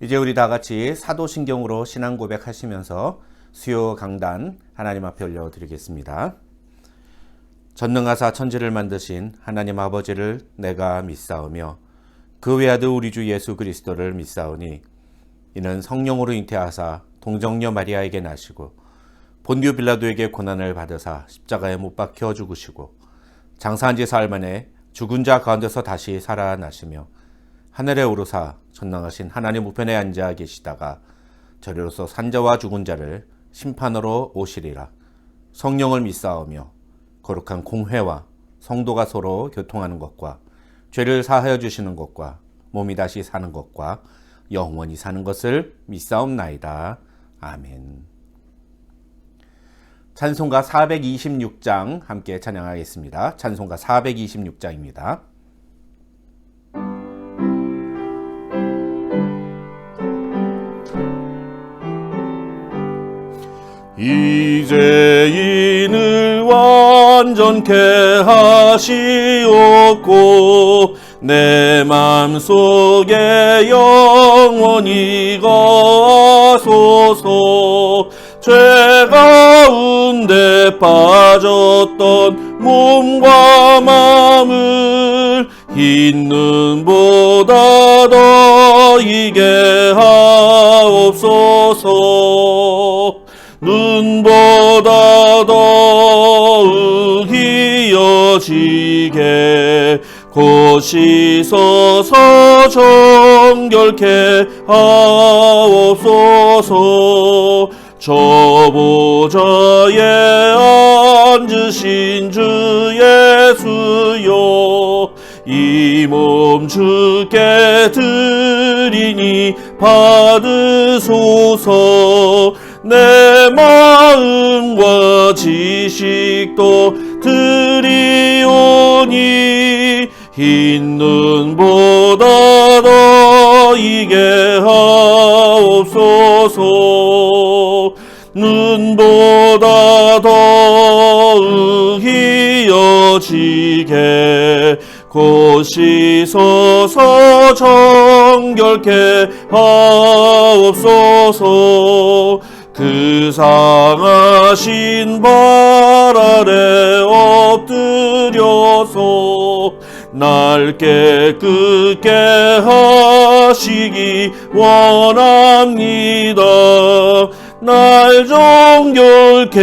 이제 우리 다 같이 사도신경으로 신앙 고백하시면서 수요 강단 하나님 앞에 올려드리겠습니다. 전능하사 천지를 만드신 하나님 아버지를 내가 믿사오며 그 외아들 우리 주 예수 그리스도를 믿사오니 이는 성령으로 잉태하사 동정녀 마리아에게 나시고 본디오 빌라도에게 고난을 받으사 십자가에 못 박혀 죽으시고 장사한 지 사흘 만에 죽은 자 가운데서 다시 살아나시며 하늘에 오르사 전능하신 하나님 우편에 앉아 계시다가 저리로서 산자와 죽은 자를 심판으로 오시리라. 성령을 믿사오며 거룩한 공회와 성도가 서로 교통하는 것과 죄를 사하여 주시는 것과 몸이 다시 사는 것과 영원히 사는 것을 믿사옵나이다. 아멘. 찬송가 426장 함께 찬양하겠습니다. 찬송가 426장입니다. 이제 이를 완전케 하시옵고 내 맘속에 영원히 거하소서. 죄 가운데 빠졌던 몸과 마음을 흰 눈보다 더 희게 하옵소서. 눈보다 더욱 이어지게 고시서서 정결케 하옵소서. 저 보좌에 앉으신 주 예수여 이 몸 주께 드리니 받으소서. 내 마음과 지식도 드리오니 흰 눈보다 더 희게 하옵소서. 눈보다 더욱 이어지게 고시서서 정결케 하옵소서. 그 상하신 발 아래 엎드려서 날 깨끗게 하시기 원합니다. 날 정결케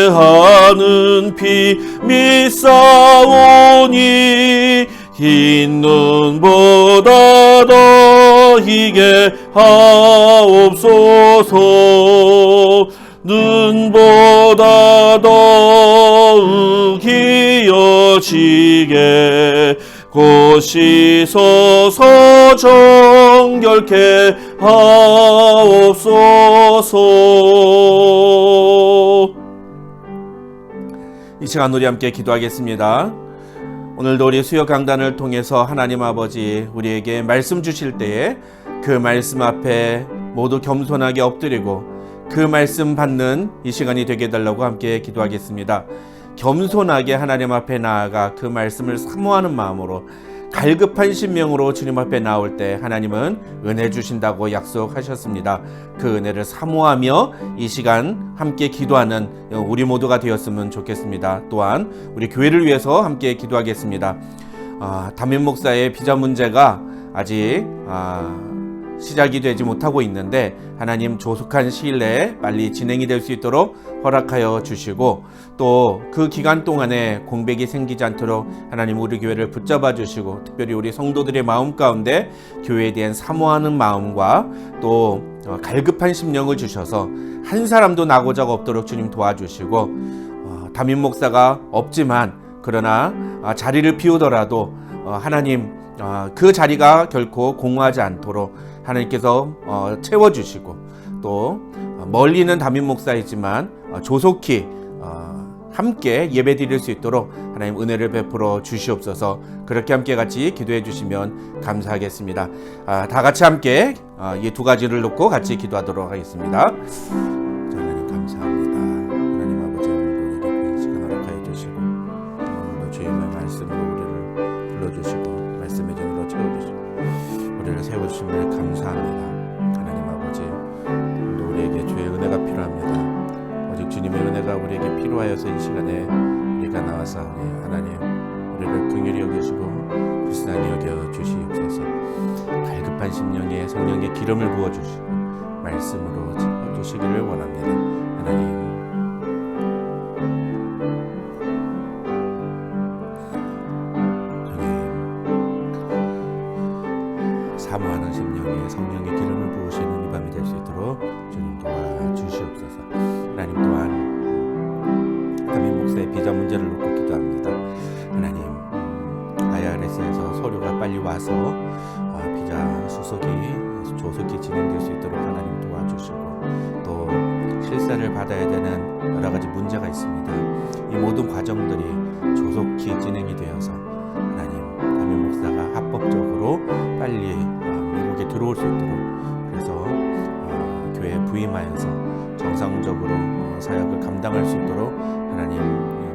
하는 피 믿사오니 흰 눈보다 더 희게 하옵소서. 눈보다 더욱 이어지게 고시서서 정결케 하옵소서. 이 시간 우리 함께 기도하겠습니다. 오늘도 우리 수요 강단을 통해서 하나님 아버지 우리에게 말씀 주실 때에 그 말씀 앞에 모두 겸손하게 엎드리고 그 말씀 받는 이 시간이 되게 해달라고 함께 기도하겠습니다. 겸손하게 하나님 앞에 나아가 그 말씀을 사모하는 마음으로 갈급한 심령으로 주님 앞에 나올 때 하나님은 은혜 주신다고 약속하셨습니다. 그 은혜를 사모하며 이 시간 함께 기도하는 우리 모두가 되었으면 좋겠습니다. 또한 우리 교회를 위해서 함께 기도하겠습니다. 담임 목사의 비자 문제가 아직 시작이 되지 못하고 있는데 하나님 조속한 시일 내에 빨리 진행이 될 수 있도록 허락하여 주시고 또 그 기간 동안에 공백이 생기지 않도록 하나님 우리 교회를 붙잡아 주시고 특별히 우리 성도들의 마음 가운데 교회에 대한 사모하는 마음과 또 갈급한 심령을 주셔서 한 사람도 나고자가 없도록 주님 도와주시고 담임 목사가 없지만 그러나 자리를 비우더라도 하나님 그 자리가 결코 공허하지 않도록 하나님께서 채워주시고 또 멀리 있는 담임 목사이지만 조속히 함께 예배 드릴 수 있도록 하나님 은혜를 베풀어 주시옵소서. 그렇게 함께 같이 기도해 주시면 감사하겠습니다. 다 같이 함께 이 두 가지를 놓고 같이 기도하도록 하겠습니다. 하나님 감사합니다. 하나님 아버지 오늘도 우리에게 그 시간 허락하여 주시고 오늘도 주의 말씀으로 우리를 불러주시고 말씀의 전으로 채워주시고 우리를 세워주심을 감사합니다. 하나님 필요하여서 이 시간에 우리가 나와서 하나님 우리를 긍휼히 여기시고 불쌍히 여겨 주시옵소서. 갈급한 심령에 성령의 기름을 부어 주시고 말씀으로 채워주시기를 원합니다. 하나님 사모하는 심령에 성령의 기름을 부으시는 이 밤이 될 수 있도록 주님 도와주시옵소서. 하나님 또한 담임 목사의 비자 문제를 놓고 기도합니다. 하나님 IRS에서 서류가 빨리 와서 비자 수속이 조속히 진행될 수 있도록 하나님 도와주시고 또 실사를 받아야 되는 여러 가지 문제가 있습니다. 이 모든 과정들이 조속히 진행이 되어서 하나님 담임 목사가 합법적으로 빨리 미국에 들어올 수 있도록 그래서 교회에 부임하여서 정상적으로 사역을 감당할 수 있도록 하나님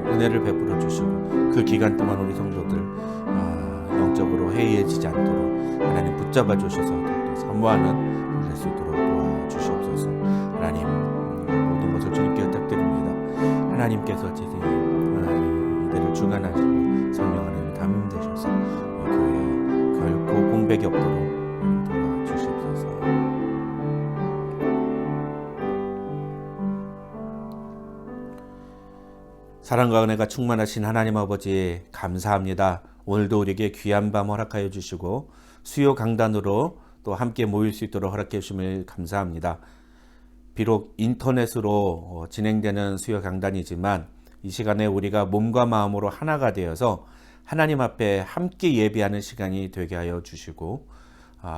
은혜를 베풀어 주시고 그 기간 동안 우리 성도들 영적으로 해이해지지 않도록 하나님 붙잡아 주셔서 또 사모하는 될 수 있도록 도와주시옵소서. 하나님 모든 것을 주님께 부탁드립니다. 하나님께서 이들을 주관하시고 성령 하나님 담임 되셔서 교회에 결코 공백이 없도록 도와주시옵소서. 사랑과 은혜가 충만하신 하나님 아버지 감사합니다. 오늘도 우리에게 귀한 밤 허락하여 주시고 수요 강단으로 또 함께 모일 수 있도록 허락해 주심을 감사합니다. 비록 인터넷으로 진행되는 수요 강단이지만 이 시간에 우리가 몸과 마음으로 하나가 되어서 하나님 앞에 함께 예배하는 시간이 되게 하여 주시고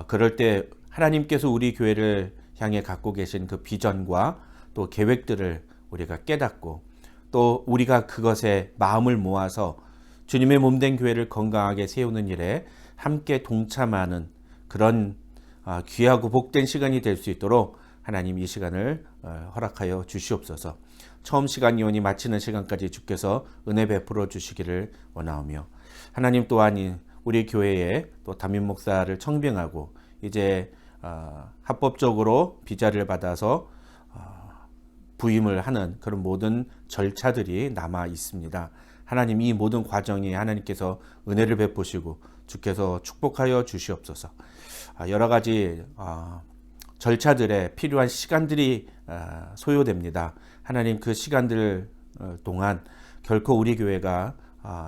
그럴 때 하나님께서 우리 교회를 향해 갖고 계신 그 비전과 또 계획들을 우리가 깨닫고 또 우리가 그것에 마음을 모아서 주님의 몸된 교회를 건강하게 세우는 일에 함께 동참하는 그런 귀하고 복된 시간이 될 수 있도록 하나님 이 시간을 허락하여 주시옵소서. 처음 시간 이온이 마치는 시간까지 주께서 은혜 베풀어 주시기를 원하오며 하나님 또한 우리 교회에 또 담임 목사를 청빙하고 이제 합법적으로 비자를 받아서 부임을 하는 그런 모든 절차들이 남아 있습니다. 하나님 이 모든 과정이 하나님께서 은혜를 베푸시고 주께서 축복하여 주시옵소서. 여러 가지 절차들에 필요한 시간들이 소요됩니다. 하나님 그 시간들 동안 결코 우리 교회가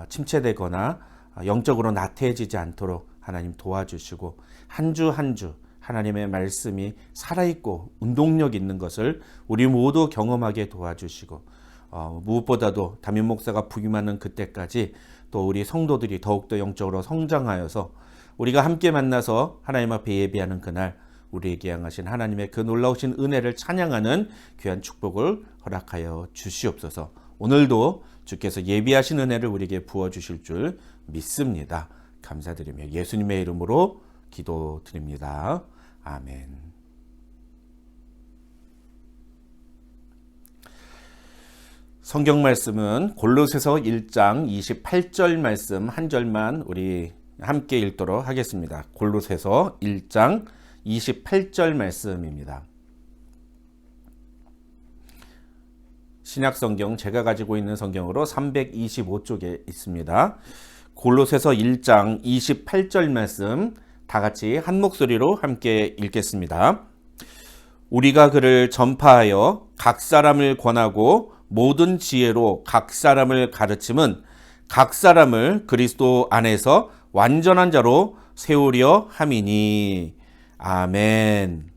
침체되거나 영적으로 나태해지지 않도록 하나님 도와주시고 한 주 한 주 하나님의 말씀이 살아있고 운동력 있는 것을 우리 모두 경험하게 도와주시고 무엇보다도 담임 목사가 부임하는 그때까지 또 우리 성도들이 더욱더 영적으로 성장하여서 우리가 함께 만나서 하나님 앞에 예배하는 그날 우리에게 향하신 하나님의 그 놀라우신 은혜를 찬양하는 귀한 축복을 허락하여 주시옵소서. 오늘도 주께서 예비하신 은혜를 우리에게 부어주실 줄 믿습니다. 감사드리며 예수님의 이름으로 기도드립니다. 아멘. 성경 말씀은 골로새서 1장 28절 말씀 한 절만 우리 함께 읽도록 하겠습니다. 골로새서 1장 28절 말씀입니다. 신약성경 제가 가지고 있는 성경으로 325쪽에 있습니다. 골로새서 1장 28절 말씀 다 같이 한 목소리로 함께 읽겠습니다. 우리가 그를 전파하여 각 사람을 권하고 모든 지혜로 각 사람을 가르침은 각 사람을 그리스도 안에서 완전한 자로 세우려 함이니. 아멘.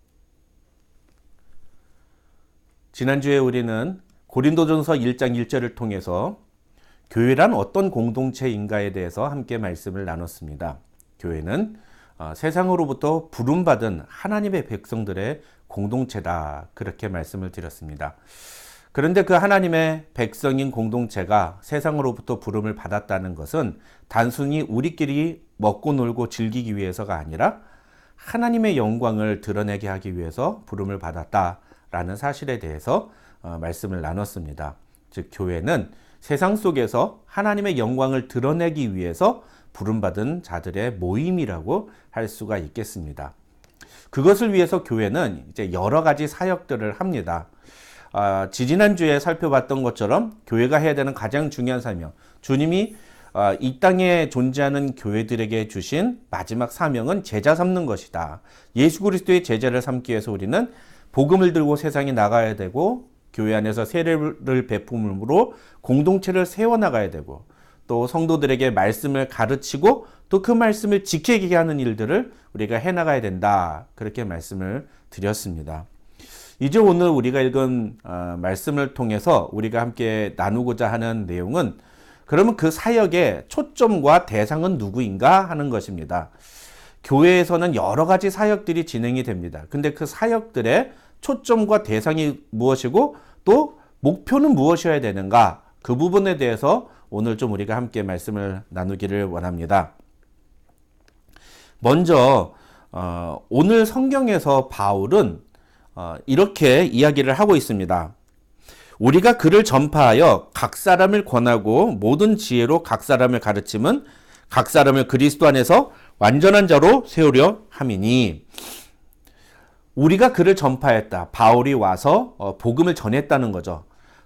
지난주에 우리는 고린도전서 1장 1절을 통해서 교회란 어떤 공동체인가에 대해서 함께 말씀을 나눴습니다. 교회는 세상으로부터 부름받은 하나님의 백성들의 공동체다, 그렇게 말씀을 드렸습니다. 그런데 그 하나님의 백성인 공동체가 세상으로부터 부름을 받았다는 것은 단순히 우리끼리 먹고 놀고 즐기기 위해서가 아니라 하나님의 영광을 드러내게 하기 위해서 부름을 받았다라는 사실에 대해서 말씀을 나눴습니다. 즉 교회는 세상 속에서 하나님의 영광을 드러내기 위해서 부름받은 자들의 모임이라고 할 수가 있겠습니다. 그것을 위해서 교회는 이제 여러 가지 사역들을 합니다. 지지난주에 살펴봤던 것처럼 교회가 해야 되는 가장 중요한 사명, 주님이 이 땅에 존재하는 교회들에게 주신 마지막 사명은 제자 삼는 것이다. 예수 그리스도의 제자를 삼기 위해서 우리는 복음을 들고 세상에 나가야 되고 교회 안에서 세례를 베품으로 공동체를 세워나가야 되고 또 성도들에게 말씀을 가르치고 또 그 말씀을 지키게 하는 일들을 우리가 해나가야 된다. 그렇게 말씀을 드렸습니다. 이제 오늘 우리가 읽은 말씀을 통해서 우리가 함께 나누고자 하는 내용은 그러면 그 사역의 초점과 대상은 누구인가 하는 것입니다. 교회에서는 여러 가지 사역들이 진행이 됩니다. 근데 그 사역들의 초점과 대상이 무엇이고 또 목표는 무엇이어야 되는가? 그 부분에 대해서 오늘 좀 우리가 함께 말씀을 나누기를 원합니다. 먼저 오늘 성경에서 바울은 이렇게 이야기를 하고 있습니다. 우리가 그를 전파하여 각 사람을 권하고 모든 지혜로 각 사람을 가르침은 각 사람을 그리스도 안에서 완전한 자로 세우려 함이니. 우리가 그를 전파했다. 바울이 와서 복음을 전했다는 거죠.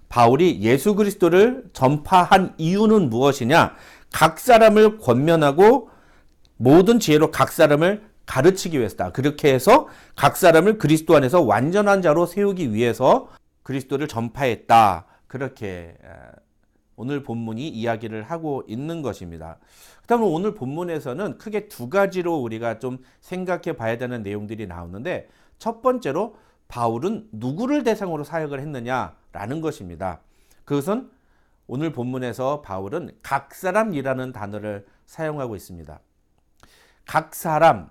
바울이 예수 그리스도를 전파한 이유는 무엇이냐? 각 사람을 권면하고 모든 지혜로 각 사람을 가르치기 위해서다. 그렇게 해서 각 사람을 그리스도 안에서 완전한 자로 세우기 위해서 그리스도를 전파했다. 그렇게 오늘 본문이 이야기를 하고 있는 것입니다. 그다음에 오늘 본문에서는 크게 두 가지로 우리가 좀 생각해 봐야 되는 내용들이 나오는데 첫 번째로 바울은 누구를 대상으로 사역을 했느냐라는 것입니다. 그것은 오늘 본문에서 바울은 각 사람이라는 단어를 사용하고 있습니다. 각 사람,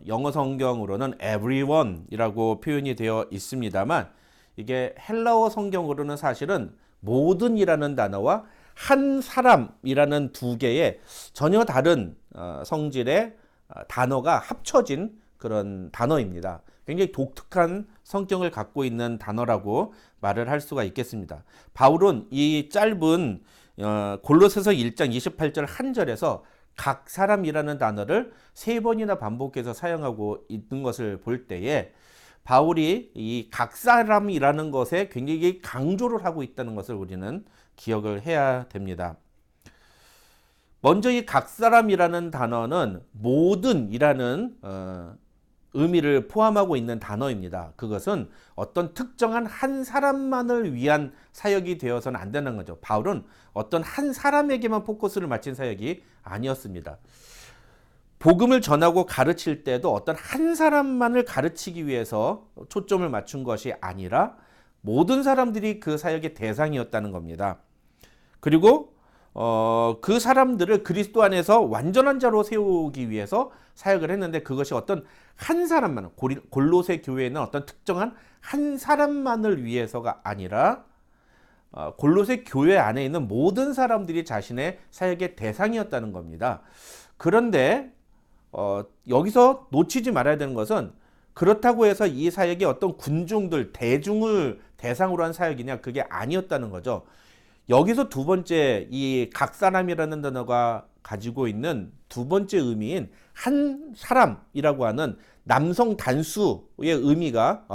영어 성경으로는 everyone이라고 표현이 되어 있습니다만 이게 헬라어 성경으로는 사실은 모든이라는 단어와 한 사람이라는 두 개의 전혀 다른 성질의 단어가 합쳐진 그런 단어입니다. 굉장히 독특한 성격을 갖고 있는 단어라고 말을 할 수가 있겠습니다. 바울은 이 짧은 골로새서 1장 28절 한 절에서 각 사람이라는 단어를 세 번이나 반복해서 사용하고 있는 것을 볼 때에 바울이 이 각 사람이라는 것에 굉장히 강조를 하고 있다는 것을 우리는 기억을 해야 됩니다. 먼저 이 각 사람이라는 단어는 모든이라는 의미를 포함하고 있는 단어입니다. 그것은 어떤 특정한 한 사람만을 위한 사역이 되어서는 안 되는 거죠. 바울은 어떤 한 사람에게만 포커스를 맞춘 사역이 아니었습니다. 복음을 전하고 가르칠 때도 어떤 한 사람만을 가르치기 위해서 초점을 맞춘 것이 아니라 모든 사람들이 그 사역의 대상이었다는 겁니다. 그리고 그 사람들을 그리스도 안에서 완전한 자로 세우기 위해서 사역을 했는데 그것이 어떤 한 사람만, 골로새 교회는 어떤 특정한 한 사람만을 위해서가 아니라 골로새 교회 안에 있는 모든 사람들이 자신의 사역의 대상이었다는 겁니다. 그런데 여기서 놓치지 말아야 되는 것은 그렇다고 해서 이 사역이 어떤 군중들, 대중을 대상으로 한 사역이냐, 그게 아니었다는 거죠. 여기서 두 번째 이 각 사람이라는 단어가 가지고 있는 두 번째 의미인 한 사람이라고 하는 남성 단수의 의미가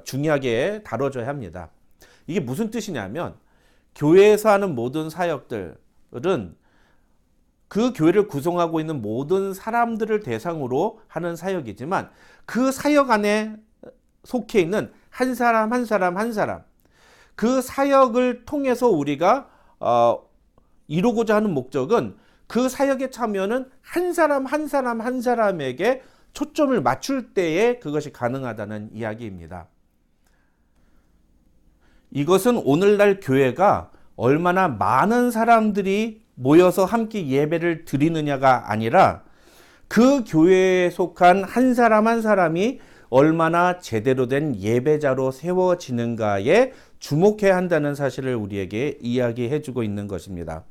중요하게 다뤄져야 합니다. 이게 무슨 뜻이냐면 교회에서 하는 모든 사역들은 그 교회를 구성하고 있는 모든 사람들을 대상으로 하는 사역이지만 그 사역 안에 속해 있는 한 사람 한 사람 한 사람, 그 사역을 통해서 우리가 이루고자 하는 목적은 그 사역에 참여는 한 사람 한 사람 한 사람에게 초점을 맞출 때에 그것이 가능하다는 이야기입니다. 이것은 오늘날 교회가 얼마나 많은 사람들이 모여서 함께 예배를 드리느냐가 아니라 그 교회에 속한 한 사람 한 사람이 얼마나 제대로 된 예배자로 세워지는가에 주목해야 한다는 사실을 우리에게 이야기해주고 있는 것입니다.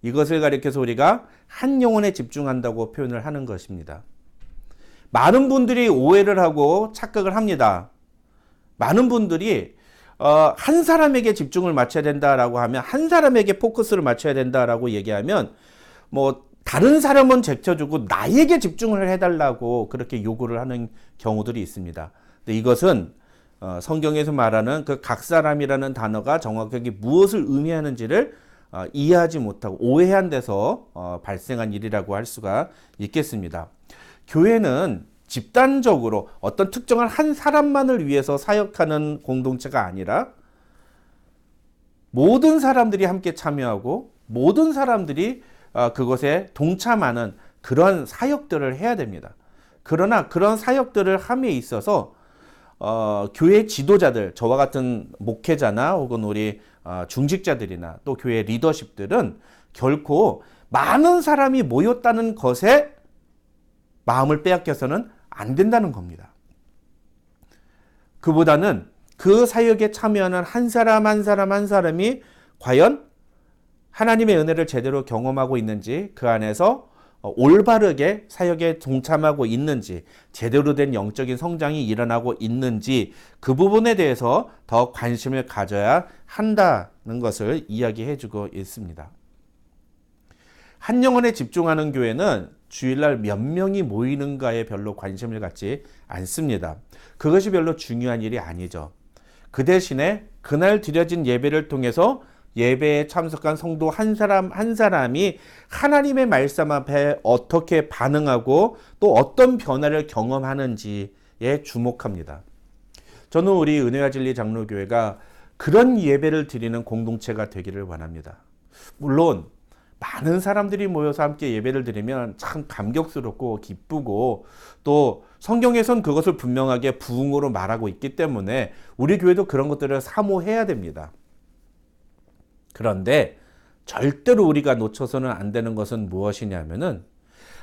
이것을 가리켜서 우리가 한 영혼에 집중한다고 표현을 하는 것입니다. 많은 분들이 오해를 하고 착각을 합니다. 많은 분들이 한 사람에게 집중을 맞춰야 된다라고 하면, 한 사람에게 포커스를 맞춰야 된다라고 얘기하면 다른 사람은 제쳐주고 나에게 집중을 해달라고 그렇게 요구를 하는 경우들이 있습니다. 근데 이것은 성경에서 말하는 그 각 사람이라는 단어가 정확하게 무엇을 의미하는지를 이해하지 못하고 오해한 데서 발생한 일이라고 할 수가 있겠습니다. 교회는 집단적으로 어떤 특정한 한 사람만을 위해서 사역하는 공동체가 아니라 모든 사람들이 함께 참여하고 모든 사람들이 그것에 동참하는 그런 사역들을 해야 됩니다. 그러나 그런 사역들을 함에 있어서 교회 지도자들, 저와 같은 목회자나 혹은 우리 중직자들이나 또 교회 리더십들은 결코 많은 사람이 모였다는 것에 마음을 빼앗겨서는 안 된다는 겁니다. 그보다는 그 사역에 참여하는 한 사람 한 사람 한 사람이 과연 하나님의 은혜를 제대로 경험하고 있는지, 그 안에서 올바르게 사역에 동참하고 있는지, 제대로 된 영적인 성장이 일어나고 있는지, 그 부분에 대해서 더 관심을 가져야 한다는 것을 이야기해주고 있습니다. 한 영혼에 집중하는 교회는 주일날 몇 명이 모이는가에 별로 관심을 갖지 않습니다. 그것이 별로 중요한 일이 아니죠. 그 대신에 그날 드려진 예배를 통해서 예배에 참석한 성도 한 사람 한 사람이 하나님의 말씀 앞에 어떻게 반응하고 또 어떤 변화를 경험하는지에 주목합니다. 저는 우리 은혜와 진리 장로교회가 그런 예배를 드리는 공동체가 되기를 원합니다. 물론 많은 사람들이 모여서 함께 예배를 드리면 참 감격스럽고 기쁘고, 또 성경에선 그것을 분명하게 부흥으로 말하고 있기 때문에 우리 교회도 그런 것들을 사모해야 됩니다. 그런데 절대로 우리가 놓쳐서는 안 되는 것은 무엇이냐면은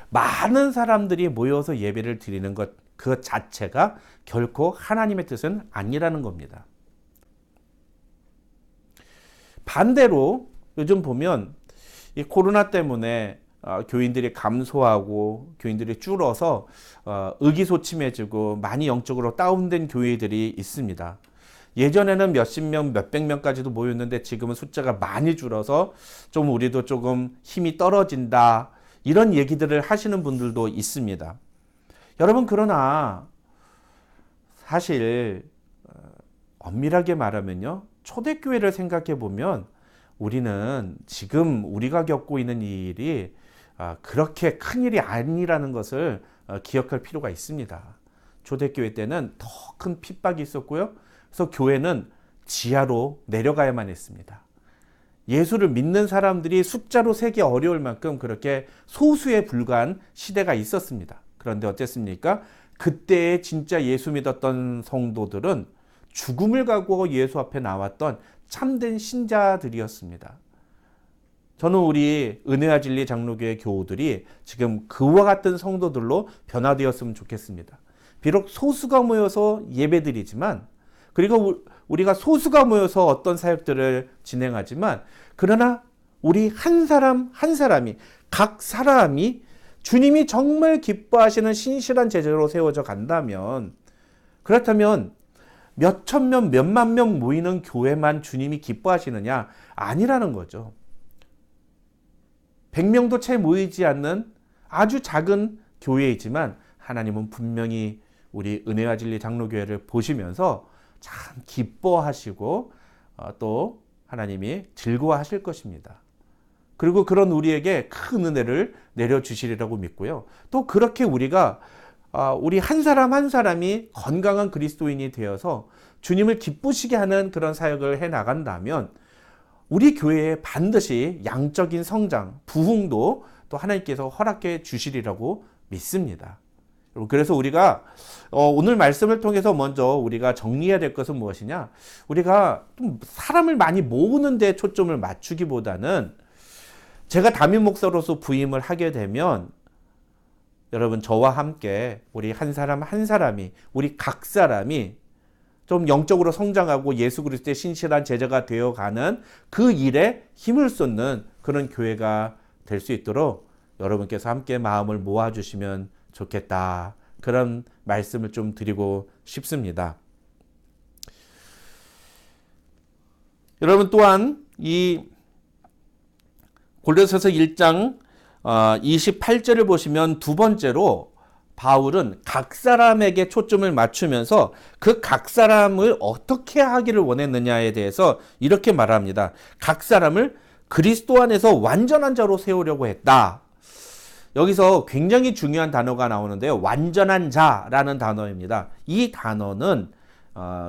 많은 사람들이 모여서 예배를 드리는 것 그 자체가 결코 하나님의 뜻은 아니라는 겁니다. 반대로 요즘 보면 이 코로나 때문에 교인들이 감소하고 교인들이 줄어서 의기소침해지고 많이 영적으로 다운된 교회들이 있습니다. 예전에는 몇십 명, 몇백 명까지도 모였는데 지금은 숫자가 많이 줄어서 좀 우리도 조금 힘이 떨어진다, 이런 얘기들을 하시는 분들도 있습니다. 여러분, 그러나 사실 엄밀하게 말하면요, 초대교회를 생각해 보면 우리는 지금 우리가 겪고 있는 이 일이 그렇게 큰 일이 아니라는 것을 기억할 필요가 있습니다. 초대교회 때는 더 큰 핍박이 있었고요. 그래서 교회는 지하로 내려가야만 했습니다. 예수를 믿는 사람들이 숫자로 세기 어려울 만큼 그렇게 소수에 불과한 시대가 있었습니다. 그런데 어땠습니까? 그때에 진짜 예수 믿었던 성도들은 죽음을 각오하고 예수 앞에 나왔던 참된 신자들이었습니다. 저는 우리 은혜와 진리 장로교회 교우들이 지금 그와 같은 성도들로 변화되었으면 좋겠습니다. 비록 소수가 모여서 예배드리지만, 그리고 우리가 소수가 모여서 어떤 사역들을 진행하지만, 그러나 우리 한 사람 한 사람이, 각 사람이 주님이 정말 기뻐하시는 신실한 제자로 세워져 간다면, 그렇다면 몇천 명, 몇만 명 모이는 교회만 주님이 기뻐하시느냐? 아니라는 거죠. 100명도 채 모이지 않는 아주 작은 교회이지만 하나님은 분명히 우리 은혜와 진리 장로교회를 보시면서 참 기뻐하시고 또 하나님이 즐거워하실 것입니다. 그리고 그런 우리에게 큰 은혜를 내려주시리라고 믿고요. 또 그렇게 우리가 우리 한 사람 한 사람이 건강한 그리스도인이 되어서 주님을 기쁘시게 하는 그런 사역을 해 나간다면 우리 교회에 반드시 양적인 성장, 부흥도 또 하나님께서 허락해 주시리라고 믿습니다. 그래서 우리가 오늘 말씀을 통해서 먼저 우리가 정리해야 될 것은 무엇이냐? 우리가 좀 사람을 많이 모으는 데 초점을 맞추기보다는, 제가 담임 목사로서 부임을 하게 되면 여러분, 저와 함께 우리 한 사람 한 사람이, 우리 각 사람이 좀 영적으로 성장하고 예수 그리스도의 신실한 제자가 되어가는 그 일에 힘을 쏟는 그런 교회가 될 수 있도록 여러분께서 함께 마음을 모아주시면 좋겠다, 그런 말씀을 좀 드리고 싶습니다. 여러분, 또한 이 골로새서 1장 28절을 보시면 두 번째로 바울은 각 사람에게 초점을 맞추면서 그 각 사람을 어떻게 하기를 원했느냐에 대해서 이렇게 말합니다. 각 사람을 그리스도 안에서 완전한 자로 세우려고 했다. 여기서 굉장히 중요한 단어가 나오는데요. 완전한 자라는 단어입니다. 이 단어는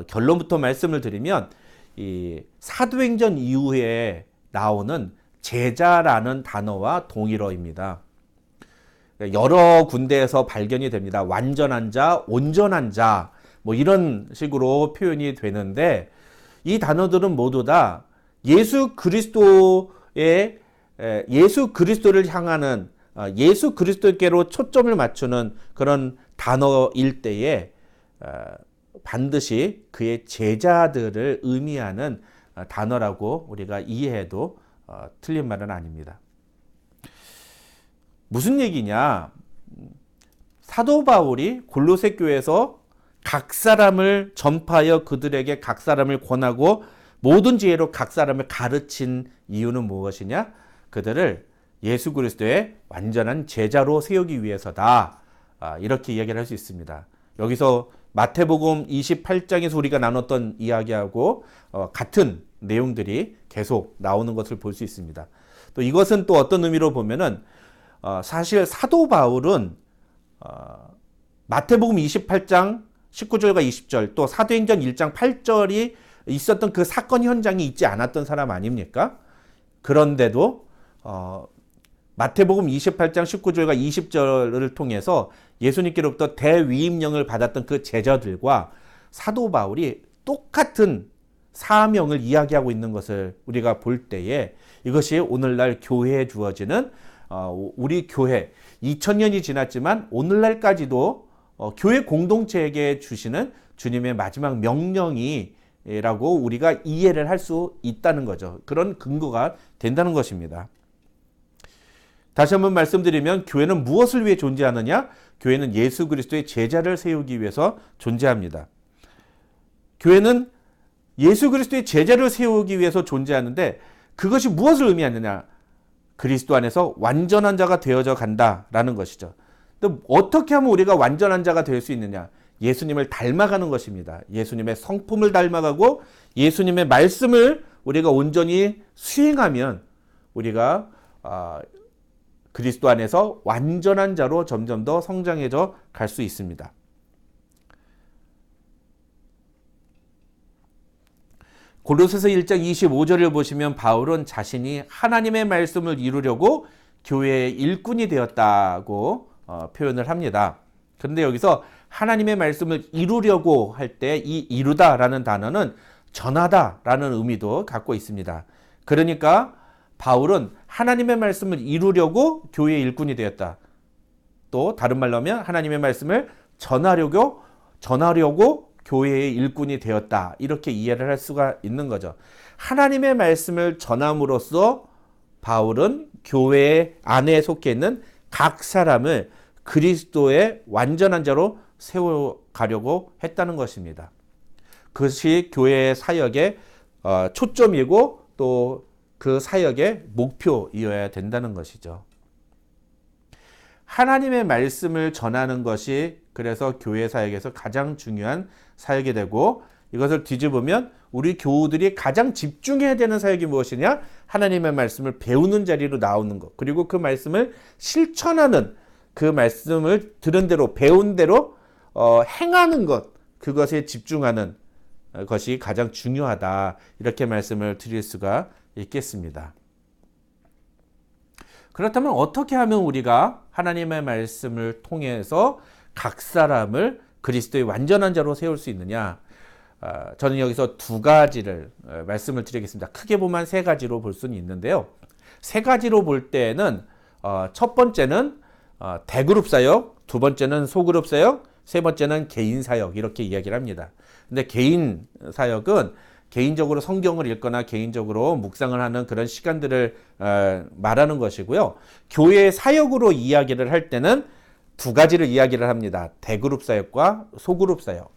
결론부터 말씀을 드리면 이 사도행전 이후에 나오는 제자라는 단어와 동일어입니다. 여러 군데에서 발견이 됩니다. 완전한 자, 온전한 자, 뭐 이런 식으로 표현이 되는데 이 단어들은 모두 다 예수 그리스도를 향하는 예수 그리스도께로 초점을 맞추는 그런 단어일 때에 반드시 그의 제자들을 의미하는 단어라고 우리가 이해해도 틀린 말은 아닙니다. 무슨 얘기냐? 사도 바울이 골로새 교회에서 각 사람을 전파하여 그들에게 각 사람을 권하고 모든 지혜로 각 사람을 가르친 이유는 무엇이냐? 그들을 예수 그리스도의 완전한 제자로 세우기 위해서다. 이렇게 이야기를 할 수 있습니다. 여기서 마태복음 28장에서 우리가 나눴던 이야기하고 같은 내용들이 계속 나오는 것을 볼 수 있습니다. 또 이것은 또 어떤 의미로 보면은 사실 사도 바울은 마태복음 28장 19절과 20절 또 사도행전 1장 8절이 있었던 그 사건 현장이 있지 않았던 사람 아닙니까? 그런데도 마태복음 28장 19절과 20절을 통해서 예수님께로부터 대위임령을 받았던 그 제자들과 사도 바울이 똑같은 사명을 이야기하고 있는 것을 우리가 볼 때에 이것이 오늘날 교회에 주어지는 우리 교회 2000년이 지났지만 오늘날까지도 교회 공동체에게 주시는 주님의 마지막 명령이라고 우리가 이해를 할 수 있다는 거죠. 그런 근거가 된다는 것입니다. 다시 한번 말씀드리면 교회는 무엇을 위해 존재하느냐? 교회는 예수 그리스도의 제자를 세우기 위해서 존재합니다. 교회는 예수 그리스도의 제자를 세우기 위해서 존재하는데 그것이 무엇을 의미하느냐? 그리스도 안에서 완전한 자가 되어져 간다라는 것이죠. 또 어떻게 하면 우리가 완전한 자가 될 수 있느냐? 예수님을 닮아가는 것입니다. 예수님의 성품을 닮아가고 예수님의 말씀을 우리가 온전히 수행하면 우리가 그리스도 안에서 완전한 자로 점점 더 성장해져 갈 수 있습니다. 골로새서 1장 25절을 보시면 바울은 자신이 하나님의 말씀을 이루려고 교회의 일꾼이 되었다고 표현을 합니다. 그런데 여기서 하나님의 말씀을 이루려고 할 때 이 이루다라는 단어는 전하다라는 의미도 갖고 있습니다. 그러니까 바울은 하나님의 말씀을 이루려고 교회의 일꾼이 되었다. 또 다른 말로 하면 하나님의 말씀을 전하려고 교회의 일꾼이 되었다. 이렇게 이해를 할 수가 있는 거죠. 하나님의 말씀을 전함으로써 바울은 교회 안에 속해 있는 각 사람을 그리스도의 완전한 자로 세워가려고 했다는 것입니다. 그것이 교회의 사역의 초점이고 또 그 사역의 목표이어야 된다는 것이죠. 하나님의 말씀을 전하는 것이 그래서 교회 사역에서 가장 중요한 사역이 되고 이것을 뒤집으면 우리 교우들이 가장 집중해야 되는 사역이 무엇이냐? 하나님의 말씀을 배우는 자리로 나오는 것. 그리고 그 말씀을 실천하는 그 말씀을 들은 대로 배운 대로 행하는 것. 그것에 집중하는 것이 가장 중요하다. 이렇게 말씀을 드릴 수가 있겠습니다. 그렇다면 어떻게 하면 우리가 하나님의 말씀을 통해서 각 사람을 그리스도의 완전한 자로 세울 수 있느냐? 저는 여기서 두 가지를 말씀을 드리겠습니다. 크게 보면 세 가지로 볼 수는 있는데요. 세 가지로 볼 때는 첫 번째는 대그룹 사역, 두 번째는 소그룹 사역, 세 번째는 개인 사역 이렇게 이야기를 합니다. 근데 개인 사역은 개인적으로 성경을 읽거나 개인적으로 묵상을 하는 그런 시간들을 말하는 것이고요. 교회의 사역으로 이야기를 할 때는 두 가지를 이야기를 합니다. 대그룹 사역과 소그룹 사역.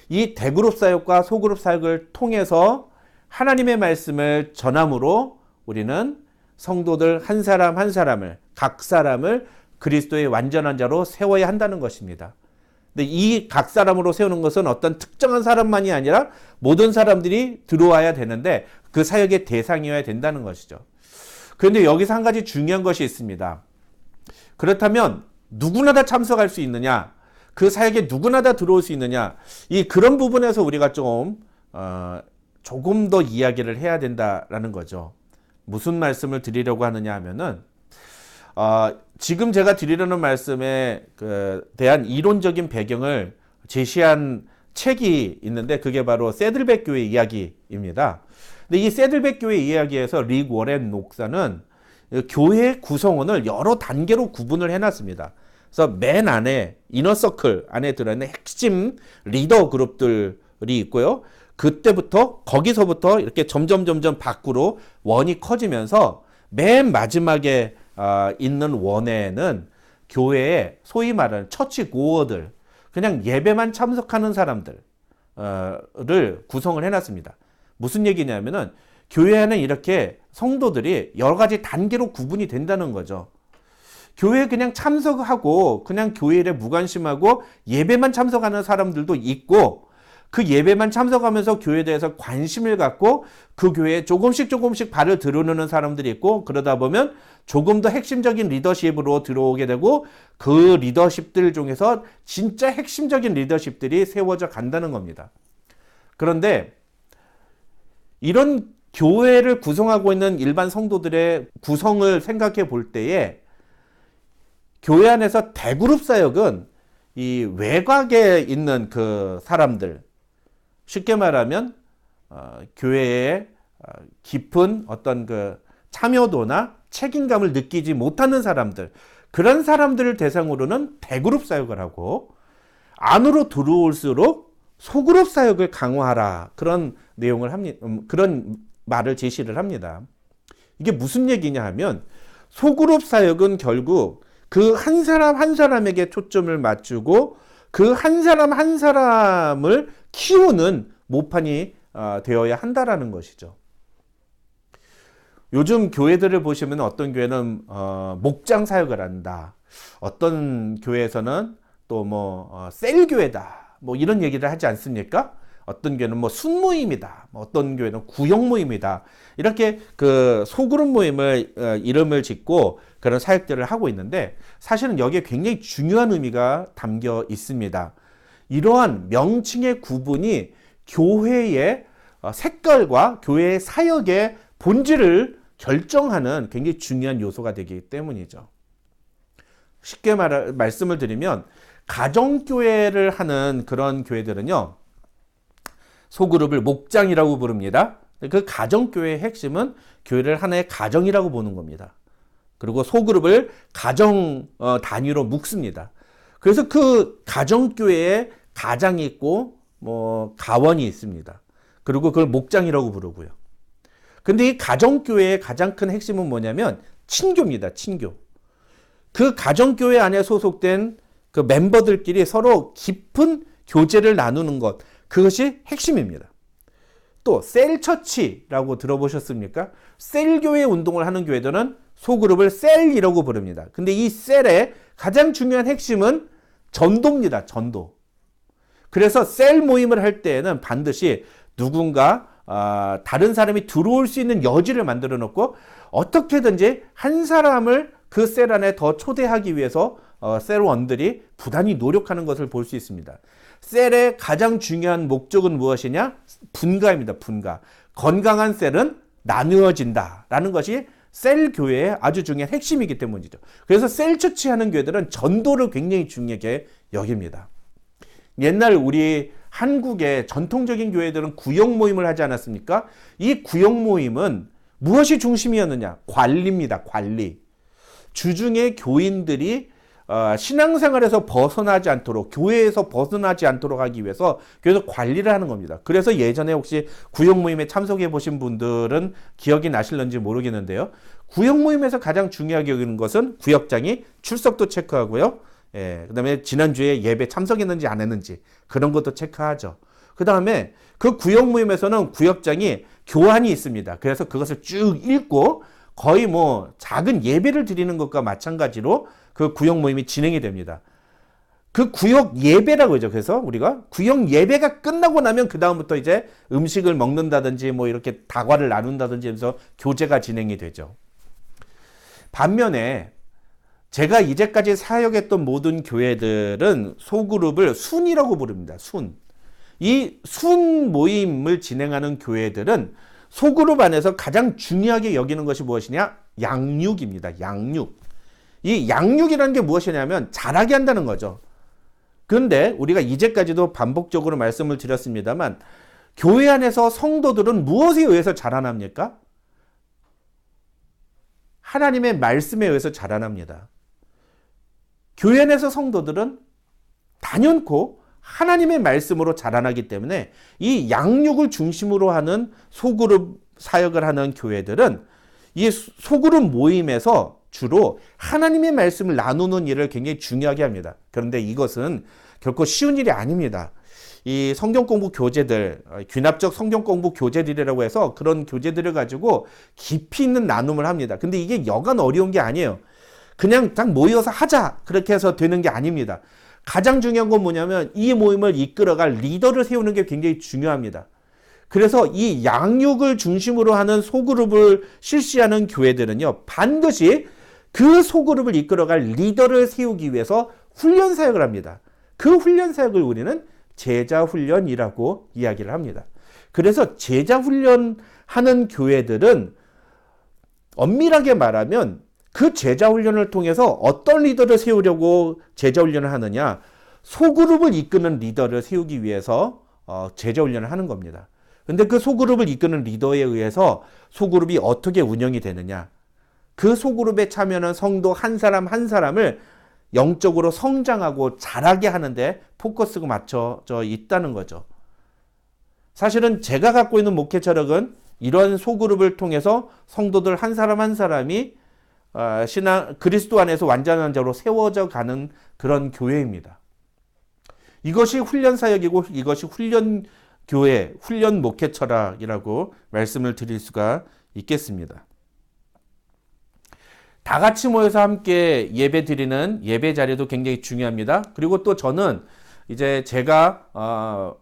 이 대그룹 사역과 소그룹 사역을 통해서 하나님의 말씀을 전함으로 우리는 성도들 한 사람 한 사람을 각 사람을 그리스도의 완전한 자로 세워야 한다는 것입니다. 근데 이 각 사람으로 세우는 것은 어떤 특정한 사람만이 아니라 모든 사람들이 들어와야 되는데 그 사역의 대상이어야 된다는 것이죠. 그런데 여기서 한 가지 중요한 것이 있습니다. 그렇다면 누구나 다 참석할 수 있느냐? 그 사역에 누구나 다 들어올 수 있느냐? 그런 부분에서 우리가 조금 더 이야기를 해야 된다라는 거죠. 무슨 말씀을 드리려고 하느냐 하면은 지금 제가 드리려는 말씀에 대한 이론적인 배경을 제시한 책이 있는데 그게 바로 새들백 교회 이야기입니다. 근데 이 새들백 교회 이야기에서 릭 워렌 목사는 교회 구성원을 여러 단계로 구분을 해놨습니다. 그래서 맨 안에 이너서클 안에 들어있는 핵심 리더 그룹들이 있고요. 거기서부터 이렇게 점점 밖으로 원이 커지면서 맨 마지막에 있는 원에는 교회의 소위 말하는 처치 고어들, 그냥 예배만 참석하는 사람들을 구성을 해놨습니다. 무슨 얘기냐면은 교회 안에 이렇게 성도들이 여러 가지 단계로 구분이 된다는 거죠. 교회에 그냥 참석하고 그냥 교회 일에 무관심하고 예배만 참석하는 사람들도 있고, 그 예배만 참석하면서 교회에 대해서 관심을 갖고 그 교회에 조금씩 발을 들여놓는 사람들이 있고, 그러다 보면 조금 더 핵심적인 리더십으로 들어오게 되고 그 리더십들 중에서 진짜 핵심적인 리더십들이 세워져 간다는 겁니다. 그런데 이런 교회를 구성하고 있는 일반 성도들의 구성을 생각해 볼 때에 교회 안에서 대그룹 사역은 이 외곽에 있는 그 사람들, 쉽게 말하면 교회에 깊은 어떤 그 참여도나 책임감을 느끼지 못하는 사람들, 그런 사람들을 대상으로는 대그룹 사역을 하고, 안으로 들어올수록 소그룹 사역을 강화하라, 그런 내용을 합니다. 그런 말을 제시를 합니다. 이게 무슨 얘기냐 하면, 소그룹 사역은 결국 그 한 사람 한 사람에게 초점을 맞추고 그 한 사람 한 사람을 키우는 모판이 되어야 한다라는 것이죠. 요즘 교회들을 보시면 어떤 교회는 목장 사역을 한다, 어떤 교회에서는 또 셀교회다, 이런 얘기를 하지 않습니까? 어떤 교회는 순모임이다, 어떤 교회는 구역 모임이다, 이렇게 그 소그룹 모임을 이름을 짓고 그런 사역들을 하고 있는데, 사실은 여기에 굉장히 중요한 의미가 담겨 있습니다. 이러한 명칭의 구분이 교회의 색깔과 교회의 사역의 본질을 결정하는 굉장히 중요한 요소가 되기 때문이죠. 쉽게 말씀을 드리면, 가정교회를 하는 그런 교회들은요, 소그룹을 목장이라고 부릅니다. 그 가정교회의 핵심은 교회를 하나의 가정이라고 보는 겁니다. 그리고 소그룹을 가정 단위로 묶습니다. 그래서 그 가정교회에 가장이 있고 가원이 있습니다. 그리고 그걸 목장이라고 부르고요. 근데 이 가정교회의 가장 큰 핵심은 뭐냐면 친교입니다. 친교. 그 가정교회 안에 소속된 그 멤버들끼리 서로 깊은 교제를 나누는 것, 그것이 핵심입니다. 또 셀처치라고 들어보셨습니까? 셀교회 운동을 하는 교회들은 소그룹을 셀이라고 부릅니다. 근데 이 셀의 가장 중요한 핵심은 전도입니다. 전도. 그래서 셀 모임을 할 때에는 반드시 누군가 다른 사람이 들어올 수 있는 여지를 만들어 놓고 어떻게든지 한 사람을 그 셀 안에 더 초대하기 위해서 셀원들이 부단히 노력하는 것을 볼 수 있습니다. 셀의 가장 중요한 목적은 무엇이냐? 분가입니다. 분가. 건강한 셀은 나누어진다라는 것이 셀 교회의 아주 중요한 핵심이기 때문이죠. 그래서 셀 처치하는 교회들은 전도를 굉장히 중요하게 여깁니다. 옛날 우리 한국의 전통적인 교회들은 구역 모임을 하지 않았습니까? 이 구역 모임은 무엇이 중심이었느냐? 관리입니다. 관리. 주중에 교인들이 신앙생활에서 벗어나지 않도록, 교회에서 벗어나지 않도록 하기 위해서 교회에서 관리를 하는 겁니다. 그래서 예전에 혹시 구역 모임에 참석해 보신 분들은 기억이 나실런지 모르겠는데요. 구역 모임에서 가장 중요하게 여기는 것은 구역장이 출석도 체크하고요. 그 다음에 지난주에 예배 참석했는지 안 했는지 그런 것도 체크하죠. 그 다음에 그 구역 모임에서는 구역장이 교환이 있습니다. 그래서 그것을 쭉 읽고 거의 뭐 작은 예배를 드리는 것과 마찬가지로 그 구역 모임이 진행이 됩니다. 그 구역 예배라고 하죠. 그래서 우리가 구역 예배가 끝나고 나면 그 다음부터 이제 음식을 먹는다든지 뭐 이렇게 다과를 나눈다든지 하면서 교제가 진행이 되죠. 반면에 제가 이제까지 사역했던 모든 교회들은 소그룹을 순이라고 부릅니다. 순. 이 순 모임을 진행하는 교회들은 소그룹 안에서 가장 중요하게 여기는 것이 무엇이냐? 양육입니다. 양육. 이 양육이라는 게 무엇이냐면 자라게 한다는 거죠. 그런데 우리가 이제까지도 반복적으로 말씀을 드렸습니다만 교회 안에서 성도들은 무엇에 의해서 자라납니까? 하나님의 말씀에 의해서 자라납니다. 교회 안에서 성도들은 단연코 하나님의 말씀으로 자라나기 때문에 이 양육을 중심으로 하는 소그룹 사역을 하는 교회들은 이 소그룹 모임에서 주로 하나님의 말씀을 나누는 일을 굉장히 중요하게 합니다. 그런데 이것은 결코 쉬운 일이 아닙니다. 이 성경 공부 교재들, 귀납적 성경 공부 교재들이라고 해서 그런 교재들을 가지고 깊이 있는 나눔을 합니다. 근데 이게 여간 어려운 게 아니에요. 그냥 딱 모여서 하자 그렇게 해서 되는 게 아닙니다. 가장 중요한 건 뭐냐면 이 모임을 이끌어갈 리더를 세우는 게 굉장히 중요합니다. 그래서 이 양육을 중심으로 하는 소그룹을 실시하는 교회들은요, 반드시 그 소그룹을 이끌어갈 리더를 세우기 위해서 훈련 사역을 합니다. 그 훈련 사역을 우리는 제자 훈련이라고 이야기를 합니다. 그래서 제자 훈련하는 교회들은 엄밀하게 말하면 그 제자 훈련을 통해서 어떤 리더를 세우려고 제자 훈련을 하느냐, 소그룹을 이끄는 리더를 세우기 위해서 제자 훈련을 하는 겁니다. 근데 그 소그룹을 이끄는 리더에 의해서 소그룹이 어떻게 운영이 되느냐, 그 소그룹에 참여하는 성도 한 사람 한 사람을 영적으로 성장하고 자라게 하는데 포커스가 맞춰져 있다는 거죠. 사실은 제가 갖고 있는 목회 철학은 이런 소그룹을 통해서 성도들 한 사람 한 사람이 신앙 그리스도 안에서 완전한 자로 세워져 가는 그런 교회입니다. 이것이 훈련 사역이고 이것이 훈련 교회, 훈련 목회 철학이라고 말씀을 드릴 수가 있겠습니다. 다 같이 모여서 함께 예배 드리는 예배 자리도 굉장히 중요합니다. 그리고 또 저는 이제 제가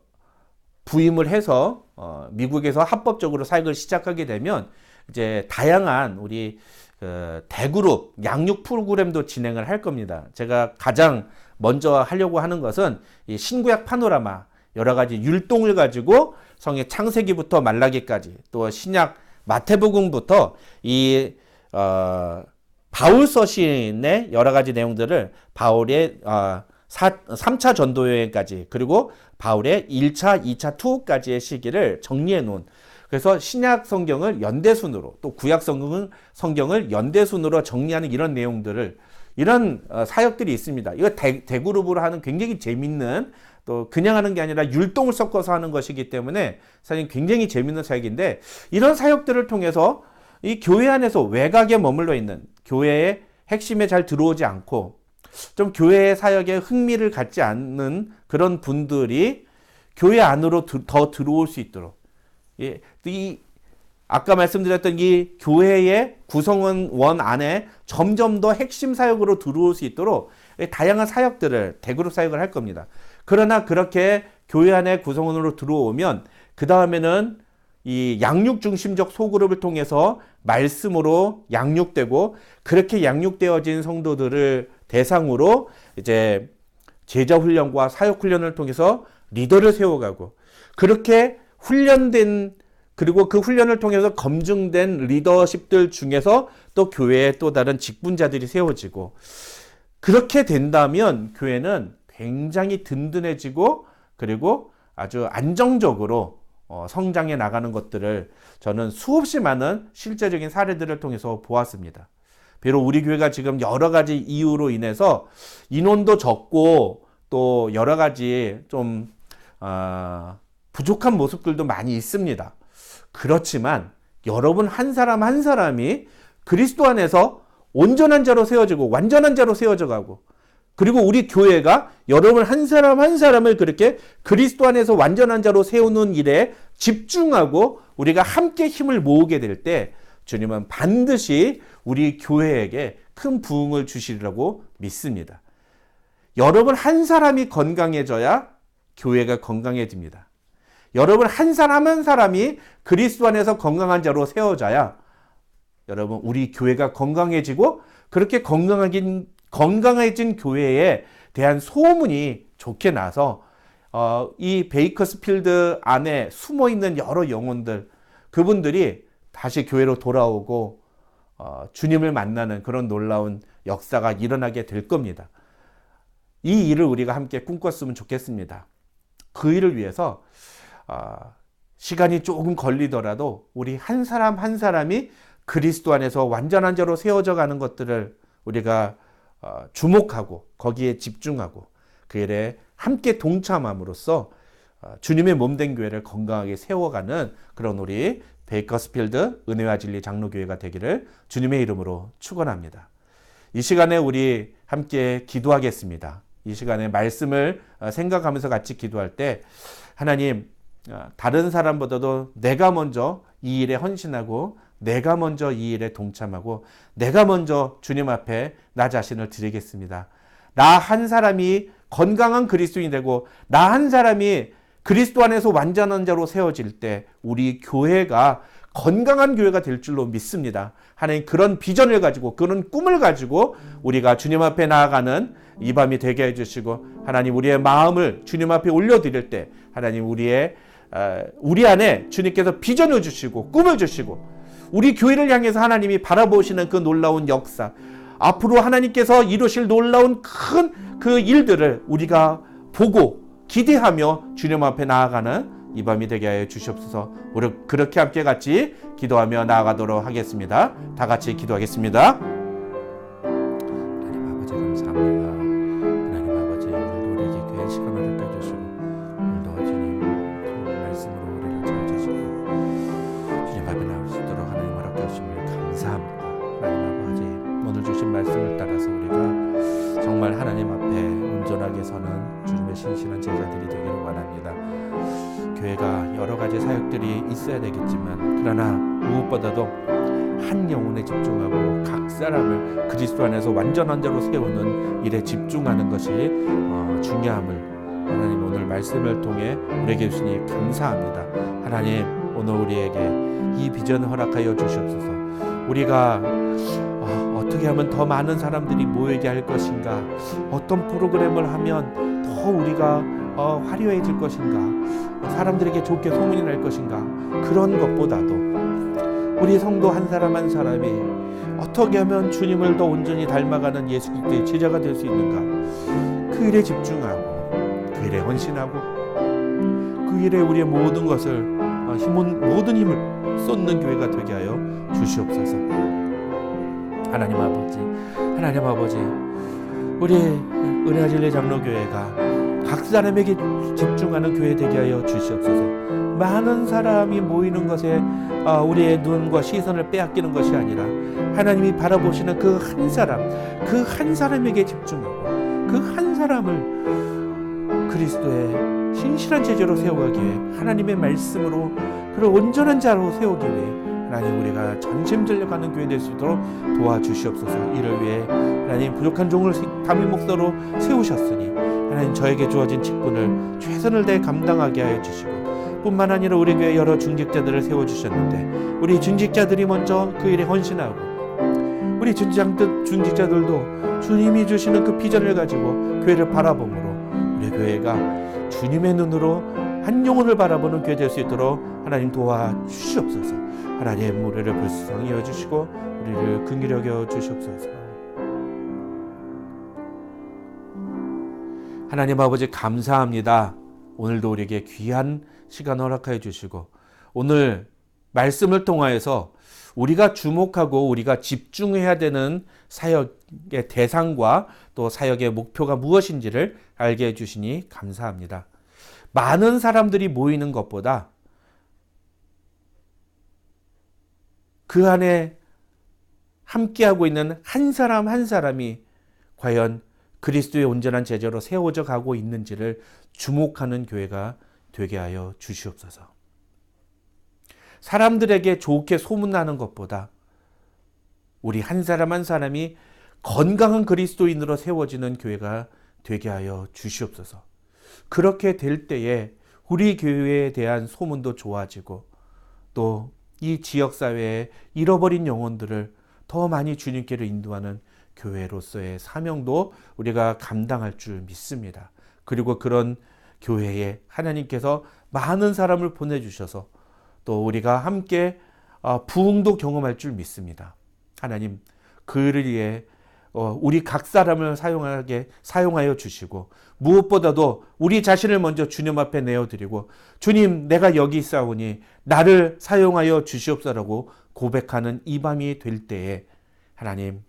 부임을 해서 미국에서 합법적으로 사역을 시작하게 되면 이제 다양한 우리 대그룹 양육 프로그램도 진행을 할 겁니다. 제가 가장 먼저 하려고 하는 것은 이 신구약 파노라마 여러 가지 율동을 가지고 성의 창세기부터 말라기까지 또 신약 마태복음부터 이 바울 서신의 여러 가지 내용들을 바울의 3차 전도 여행까지 그리고 바울의 1차, 2차 투어까지의 시기를 정리해 놓은, 그래서 신약 성경을 연대순으로 또 구약 성경을 연대순으로 정리하는 이런 내용들을 이런 사역들이 있습니다. 이거 대그룹으로 하는 굉장히 재밌는, 또 그냥 하는 게 아니라 율동을 섞어서 하는 것이기 때문에 사실 굉장히 재밌는 사역인데, 이런 사역들을 통해서 이 교회 안에서 외곽에 머물러 있는 교회의 핵심에 잘 들어오지 않고 좀 교회의 사역에 흥미를 갖지 않는 그런 분들이 교회 안으로 더 들어올 수 있도록, 이 아까 말씀드렸던 이 교회의 구성원 안에 점점 더 핵심 사역으로 들어올 수 있도록 다양한 사역들을 대그룹 사역을 할 겁니다. 그러나 그렇게 교회 안에 구성원으로 들어오면 그 다음에는 이 양육 중심적 소그룹을 통해서 말씀으로 양육되고, 그렇게 양육되어진 성도들을 대상으로 이제 제자 훈련과 사역 훈련을 통해서 리더를 세워가고, 그렇게 훈련된 그리고 그 훈련을 통해서 검증된 리더십들 중에서 또 교회에 또 다른 직분자들이 세워지고, 그렇게 된다면 교회는 굉장히 든든해지고 그리고 아주 안정적으로 성장해 나가는 것들을 저는 수없이 많은 실제적인 사례들을 통해서 보았습니다. 비록 우리 교회가 지금 여러 가지 이유로 인해서 인원도 적고 또 여러 가지 좀 부족한 모습들도 많이 있습니다. 그렇지만 여러분 한 사람 한 사람이 그리스도 안에서 온전한 자로 세워지고 완전한 자로 세워져 가고, 그리고 우리 교회가 여러분 한 사람 한 사람을 그렇게 그리스도 안에서 완전한 자로 세우는 일에 집중하고 우리가 함께 힘을 모으게 될 때 주님은 반드시 우리 교회에게 큰 부흥을 주시리라고 믿습니다. 여러분 한 사람이 건강해져야 교회가 건강해집니다. 여러분 한 사람 한 사람이 그리스도 안에서 건강한 자로 세워져야 여러분 우리 교회가 건강해지고, 그렇게 건강해진 교회에 대한 소문이 좋게 나서 이 베이커스필드 안에 숨어있는 여러 영혼들, 그분들이 다시 교회로 돌아오고 주님을 만나는 그런 놀라운 역사가 일어나게 될 겁니다. 이 일을 우리가 함께 꿈꿨으면 좋겠습니다. 그 일을 위해서 시간이 조금 걸리더라도 우리 한 사람 한 사람이 그리스도 안에서 완전한 자로 세워져 가는 것들을 우리가 주목하고 거기에 집중하고 그 일에 함께 동참함으로써 주님의 몸된 교회를 건강하게 세워가는 그런 우리 베이커스필드 은혜와 진리 장로교회가 되기를 주님의 이름으로 축원합니다. 이 시간에 우리 함께 기도하겠습니다. 이 시간에 말씀을 생각하면서 같이 기도할 때, 하나님, 다른 사람보다도 내가 먼저 이 일에 헌신하고 내가 먼저 이 일에 동참하고 내가 먼저 주님 앞에 나 자신을 드리겠습니다. 나 한 사람이 건강한 그리스도인이 되고 나 한 사람이 그리스도 안에서 완전한 자로 세워질 때 우리 교회가 건강한 교회가 될 줄로 믿습니다. 하나님, 그런 비전을 가지고 그런 꿈을 가지고 우리가 주님 앞에 나아가는 이 밤이 되게 해주시고, 하나님 우리의 마음을 주님 앞에 올려드릴 때 하나님 우리 안에 주님께서 비전을 주시고 꿈을 주시고 우리 교회를 향해서 하나님이 바라보시는 그 놀라운 역사, 앞으로 하나님께서 이루실 놀라운 큰 그 일들을 우리가 보고 기대하며 주님 앞에 나아가는 이 밤이 되게 하여 주시옵소서. 우리 그렇게 함께 같이 기도하며 나아가도록 하겠습니다. 다 같이 기도하겠습니다. 하나님 아버지 감사합니다. 하나님 아버지, 오늘도 우리에게 귀한 시간을 주시고 오늘도 주님 말씀으로 우리를 채워주시고 주님 앞에 나올 수 있도록 하나님 허락해 주시면 감사합니다. 하나님 아버지, 오늘 주신 말씀을 따라서 우리가 정말 하나님 앞에 온전하게 서는 주님의 신실한 제자들이 되기를 원합니다. 교회가 여러 가지 사역들이 있어야 되겠지만, 그러나 무엇보다도 한 영혼에 집중하고 각 사람을 그리스도 안에서 완전한 자로 세우는 일에 집중하는 것이 중요함을 하나님 오늘 말씀을 통해 우리에게 주시니 감사합니다. 하나님, 오늘 우리에게 이 비전을 허락하여 주시옵소서. 우리가 어떻게 하면 더 많은 사람들이 모이게 할 것인가, 어떤 프로그램을 하면 더 우리가 화려해질 것인가, 사람들에게 좋게 소문이 날 것인가, 그런 것보다도 우리 성도 한 사람 한 사람이 어떻게 하면 주님을 더 온전히 닮아가는 예수 그리스도의 제자가 될 수 있는가, 그 일에 집중하고 그 일에 헌신하고 그 일에 우리의 모든 것을 모든 힘을 쏟는 교회가 되게 하여 주시옵소서. 하나님 아버지, 우리 은혜와 진리 장로교회가 각 사람에게 집중하는 교회 되게 하여 주시옵소서. 많은 사람이 모이는 것에 우리의 눈과 시선을 빼앗기는 것이 아니라 하나님이 바라보시는 그 한 사람에게 집중하고 그 한 사람을 그리스도의 신실한 제자로 세워가기에 하나님의 말씀으로 그런 온전한 자로 세우기 위해 하나님 우리가 전심전력하는 교회 될 수 있도록 도와주시옵소서. 이를 위해 하나님 부족한 종을 담임 목사로 세우셨으니 하나님 저에게 주어진 직분을 최선을 다해 감당하게 하여 주시고, 뿐만 아니라 우리 교회 여러 중직자들을 세워주셨는데 우리 중직자들이 먼저 그 일에 헌신하고 우리 중직자들도 주님이 주시는 그 비전을 가지고 교회를 바라봄으로 우리 교회가 주님의 눈으로 한 영혼을 바라보는 교회 될 수 있도록 하나님 도와주시옵소서. 하나님 우리를 불쌍히 여주시고 우리를 긍휼히 여겨 주시옵소서. 하나님 아버지 감사합니다. 오늘도 우리에게 귀한 시간 허락하여 주시고 오늘 말씀을 통하여서 우리가 주목하고 우리가 집중해야 되는 사역의 대상과 또 사역의 목표가 무엇인지를 알게 해주시니 감사합니다. 많은 사람들이 모이는 것보다 그 안에 함께하고 있는 한 사람 한 사람이 과연 그리스도의 온전한 제자로 세워져 가고 있는지를 주목하는 교회가 되게 하여 주시옵소서. 사람들에게 좋게 소문나는 것보다 우리 한 사람 한 사람이 건강한 그리스도인으로 세워지는 교회가 되게 하여 주시옵소서. 그렇게 될 때에 우리 교회에 대한 소문도 좋아지고 또 이 지역사회의 잃어버린 영혼들을 더 많이 주님께로 인도하는 교회로서의 사명도 우리가 감당할 줄 믿습니다. 그리고 그런 교회에 하나님께서 많은 사람을 보내주셔서 또 우리가 함께 부흥도 경험할 줄 믿습니다. 하나님, 그를 위해 우리 각 사람을 사용하여 주시고 무엇보다도 우리 자신을 먼저 주님 앞에 내어드리고 주님, 내가 여기 있사오니 나를 사용하여 주시옵소서라고 고백하는 이 밤이 될 때에 하나님,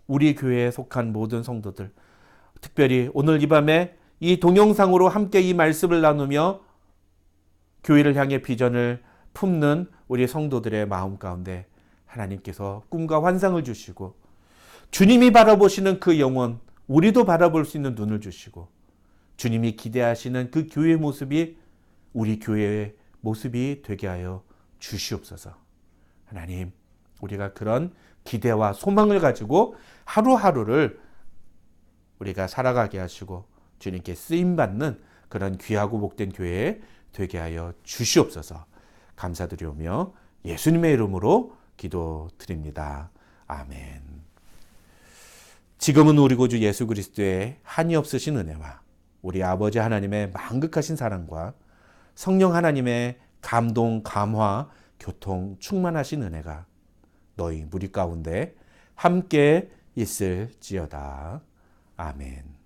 우리 교회에 속한 모든 성도들, 특별히 오늘 이 밤에 이 동영상으로 함께 이 말씀을 나누며 교회를 향해 비전을 품는 우리 성도들의 마음 가운데 하나님께서 꿈과 환상을 주시고 주님이 바라보시는 그 영혼, 우리도 바라볼 수 있는 눈을 주시고 주님이 기대하시는 그 교회의 모습이 우리 교회의 모습이 되게 하여 주시옵소서. 하나님, 우리가 그런 기대와 소망을 가지고 하루하루를 우리가 살아가게 하시고 주님께 쓰임받는 그런 귀하고 복된 교회 되게 하여 주시옵소서. 감사드리오며 예수님의 이름으로 기도드립니다. 아멘. 지금은 우리 구주 예수 그리스도의 한이 없으신 은혜와 우리 아버지 하나님의 만극하신 사랑과 성령 하나님의 감동, 감화, 교통, 충만하신 은혜가 너희 무리 가운데 함께 있을지어다. 아멘.